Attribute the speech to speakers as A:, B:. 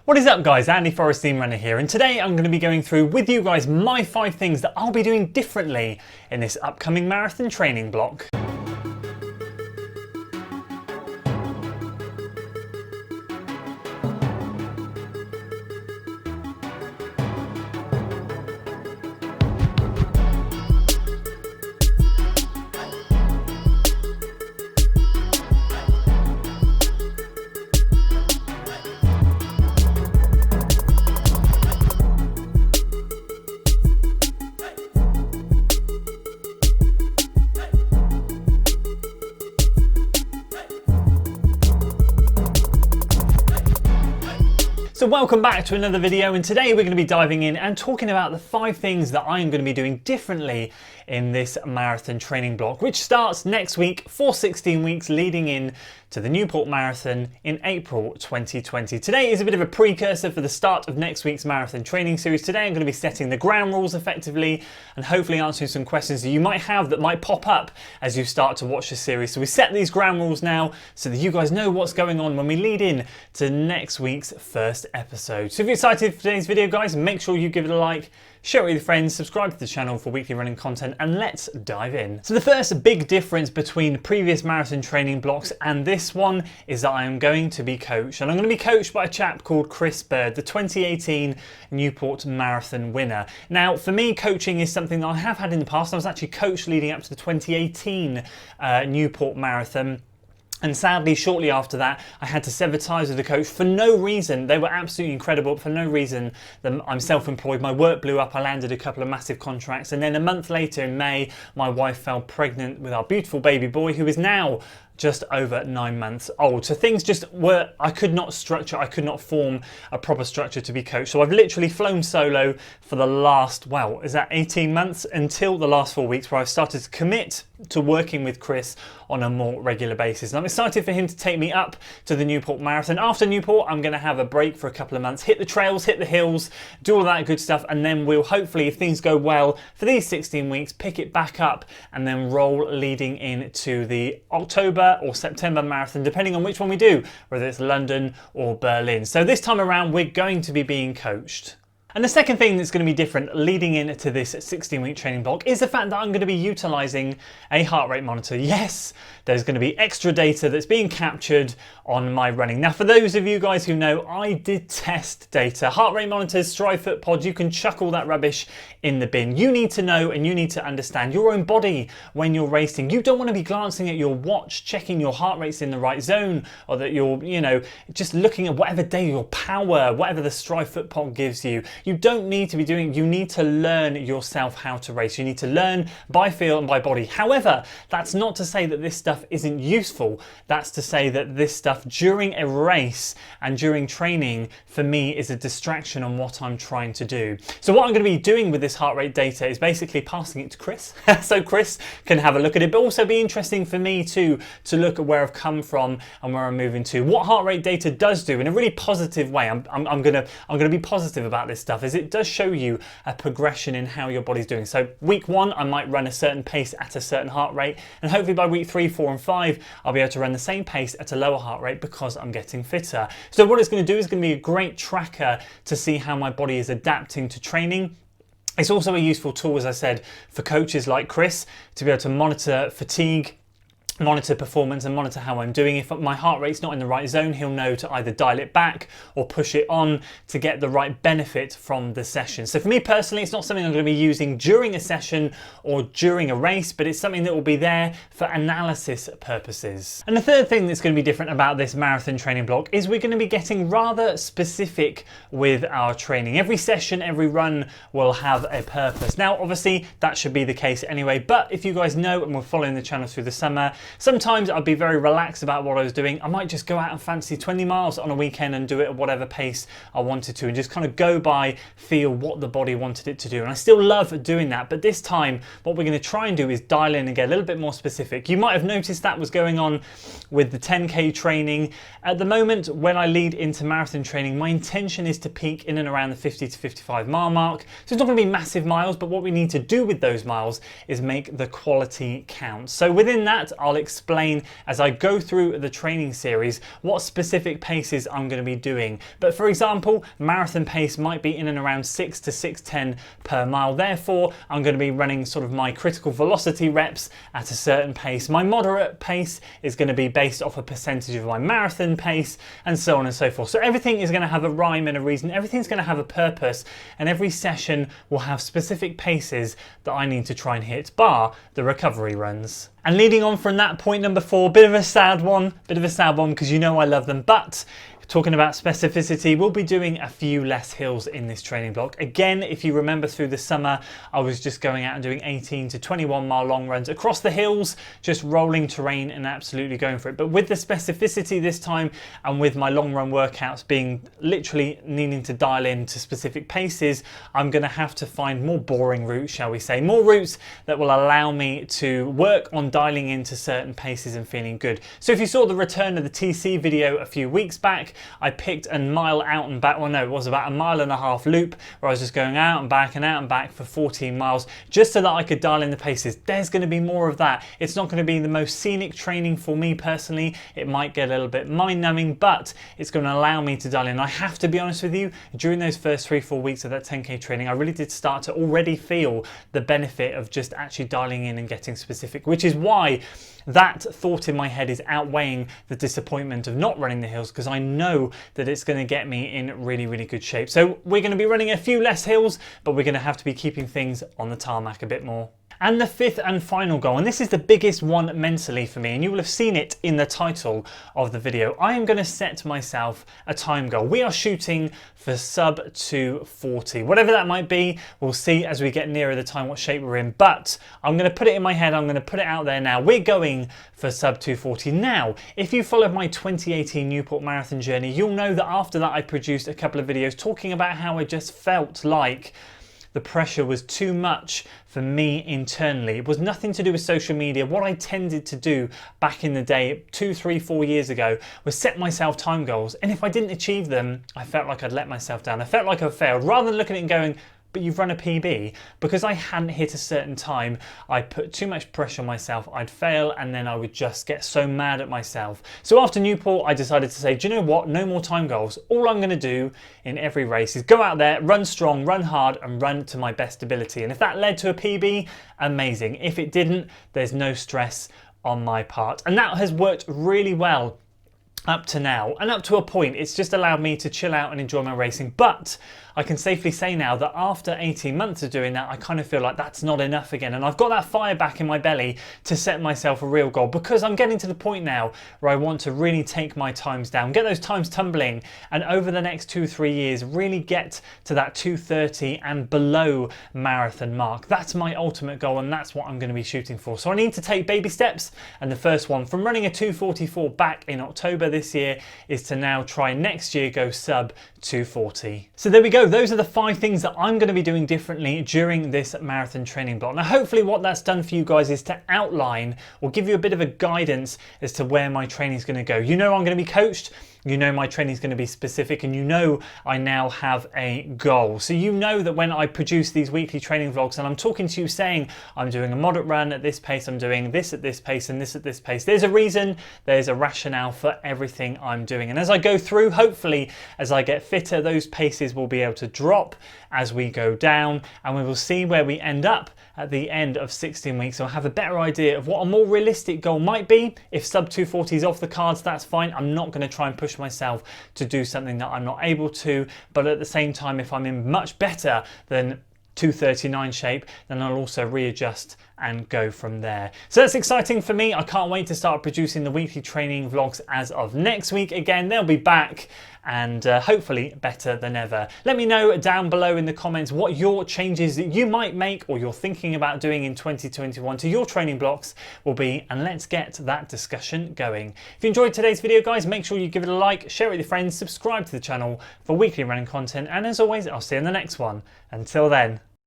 A: What is up guys, Andy Forrestine Runner here, and today I'm going to be going through with you guys my 5 things that I'll be doing differently in this upcoming marathon training block. So welcome back to another video, and today we're going to be diving in and talking about the 5 things that I'm going to be doing differently in this marathon training block, which starts next week for 16 weeks leading in to the Newport Marathon in April 2020. Today is a bit of a precursor for the start of next week's marathon training series. Today I'm going to be setting the ground rules effectively and hopefully answering some questions that you might have that might pop up as you start to watch the series. So we set these ground rules now so that you guys know what's going on when we lead in to next week's first episode. So if you're excited for today's video guys, make sure you give it a like, share it with your friends, subscribe to the channel for weekly running content, and let's dive in. So the first big difference between previous marathon training blocks and this one is that I am going to be coached, and I'm going to be coached by a chap called Chris Bird, the 2018 Newport Marathon winner. Now for me, coaching is something that I have had in the past. I was actually coached leading up to the 2018 Newport Marathon. And sadly, shortly after that, I had to sever ties with the coach for no reason. They were absolutely incredible, but for no reason. I'm self-employed, my work blew up, I landed a couple of massive contracts, and then a month later in May, my wife fell pregnant with our beautiful baby boy, who is now just over 9 months old. So things just were, I could not form a proper structure to be coached. So I've literally flown solo for the last, well, is that 18 months until the last 4 weeks, where I've started to commit to working with Chris on a more regular basis. And I'm excited for him to take me up to the Newport Marathon. After Newport, I'm going to have a break for a couple of months, hit the trails, hit the hills, do all that good stuff, and then we'll hopefully, if things go well for these 16 weeks, pick it back up and then roll leading into the October or September marathon, depending on which one we do, whether it's London or Berlin. So this time around, we're going to be being coached. And the second thing that's going to be different leading into this 16-week training block is the fact that I'm going to be utilising a heart rate monitor. Yes, there's going to be extra data that's being captured on my running. Now, for those of you guys who know, I detest data. Heart rate monitors, stride foot pods, you can chuck all that rubbish in the bin. You need to know and you need to understand your own body when you're racing. You don't want to be glancing at your watch, checking your heart rate's in the right zone, or that you're, just looking at whatever day your power, whatever the stride foot pod gives you. You don't need to be doing, you need to learn yourself how to race. You need to learn by feel and by body. However, that's not to say that this stuff isn't useful. That's to say that this stuff during a race and during training for me is a distraction on what I'm trying to do. So what I'm going to be doing with this heart rate data is basically passing it to Chris so Chris can have a look at it, but also be interesting for me too to look at where I've come from and where I'm moving to. What heart rate data does do in a really positive way, I'm gonna be positive about this stuff, is it does show you a progression in how your body's doing. So week 1, I might run a certain pace at a certain heart rate, and hopefully by week 3, 4 and 5, I'll be able to run the same pace at a lower heart rate because I'm getting fitter. So what it's going to do is going to be a great tracker to see how my body is adapting to training. It's also a useful tool, as I said, for coaches like Chris to be able to monitor fatigue, monitor performance, and monitor how I'm doing. If my heart rate's not in the right zone, he'll know to either dial it back or push it on to get the right benefit from the session. So for me personally, it's not something I'm going to be using during a session or during a race, but it's something that will be there for analysis purposes. And the third thing that's going to be different about this marathon training block is we're going to be getting rather specific with our training. Every session, every run will have a purpose. Now, obviously, that should be the case anyway, but if you guys know and were following the channel through the summer, sometimes I'd be very relaxed about what I was doing. I might just go out and fancy 20 miles on a weekend and do it at whatever pace I wanted to, and just kind of go by, feel what the body wanted it to do. And I still love doing that, but this time what we're going to try and do is dial in and get a little bit more specific. You might have noticed that was going on with the 10K training. At the moment, when I lead into marathon training, my intention is to peak in and around the 50 to 55 mile mark. So it's not going to be massive miles, but what we need to do with those miles is make the quality count. So within that, I'll I'll explain as I go through the training series what specific paces I'm going to be doing. But for example, marathon pace might be in and around 6 to 6:10 per mile. Therefore, I'm going to be running sort of my critical velocity reps at a certain pace. My moderate pace is going to be based off a percentage of my marathon pace, and so on and so forth. So everything is going to have a rhyme and a reason. Everything's going to have a purpose, and every session will have specific paces that I need to try and hit, bar the recovery runs. And leading on from that, point number 4, bit of a sad one because you know I love them, but talking about specificity, we'll be doing a few less hills in this training block. Again, if you remember through the summer, I was just going out and doing 18 to 21 mile long runs across the hills, just rolling terrain and absolutely going for it. But with the specificity this time, and with my long run workouts being literally needing to dial in to specific paces, I'm going to have to find more boring routes, shall we say, more routes that will allow me to work on dialing into certain paces and feeling good. So if you saw the return of the TC video a few weeks back, I picked a mile out and back, well no, it was about 1.5 mile loop where I was just going out and back for 14 miles just so that I could dial in the paces. There's going to be more of that. It's not going to be the most scenic training for me personally. It might get a little bit mind numbing, but it's going to allow me to dial in. I have to be honest with you, during those first 3-4 weeks of that 10k training, I really did start to already feel the benefit of just actually dialing in and getting specific, which is why that thought in my head is outweighing the disappointment of not running the hills, because I know that it's going to get me in really, really good shape. So we're going to be running a few less hills, but we're going to have to be keeping things on the tarmac a bit more. And the 5th and final goal, and this is the biggest one mentally for me, and you will have seen it in the title of the video. I am going to set myself a time goal. We are shooting for sub 2:40. Whatever that might be, we'll see as we get nearer the time what shape we're in. But I'm going to put it in my head, I'm going to put it out there now. We're going for sub 2:40. Now, if you followed my 2018 Newport Marathon journey, you'll know that after that I produced a couple of videos talking about how I just felt like the pressure was too much for me internally. It was nothing to do with social media. What I tended to do back in the day, 2, 3, 4 years ago, was set myself time goals. And if I didn't achieve them, I felt like I'd let myself down. I felt like I failed. Rather than looking at it and going, but you've run a PB, because I hadn't hit a certain time, I put too much pressure on myself, I'd fail, and then I would just get so mad at myself. So after Newport, I decided to say, do you know what? No more time goals. All I'm going to do in every race is go out there, run strong, run hard, and run to my best ability. And if that led to a PB, amazing. If it didn't, there's no stress on my part. And that has worked really well up to now, and up to a point. It's just allowed me to chill out and enjoy my racing. But I can safely say now that after 18 months of doing that, I kind of feel like that's not enough again. And I've got that fire back in my belly to set myself a real goal, because I'm getting to the point now where I want to really take my times down, get those times tumbling, and over the next 2-3 years, really get to that 2:30 and below marathon mark. That's my ultimate goal, and that's what I'm going to be shooting for. So I need to take baby steps. And the first one, from running a 2:44 back in October this year, is to now try next year go sub 2:40. So there we go. Those are the 5 things that I'm going to be doing differently during this marathon training block. Now, hopefully what that's done for you guys is to outline or give you a bit of a guidance as to where my training is going to go. You know I'm going to be coached. You know my training is going to be specific, and you know I now have a goal. So you know that when I produce these weekly training vlogs and I'm talking to you saying I'm doing a moderate run at this pace, I'm doing this at this pace and this at this pace, there's a reason, there's a rationale for everything I'm doing. And as I go through, hopefully as I get fitter, those paces will be able to drop as we go down, and we will see where we end up at the end of 16 weeks. So I'll have a better idea of what a more realistic goal might be. If sub 2:40 is off the cards, that's fine. I'm not going to try and push myself to do something that I'm not able to, but at the same time, if I'm in much better than 2:39 shape, then I'll also readjust and go from there. So that's exciting for me. I can't wait to start producing the weekly training vlogs as of next week. Again, they'll be back, and hopefully better than ever. Let me know down below in the comments what your changes that you might make or you're thinking about doing in 2021 to your training blocks will be, and let's get that discussion going. If you enjoyed today's video, guys, make sure you give it a like, share it with your friends, subscribe to the channel for weekly running content, and as always, I'll see you in the next one. Until then.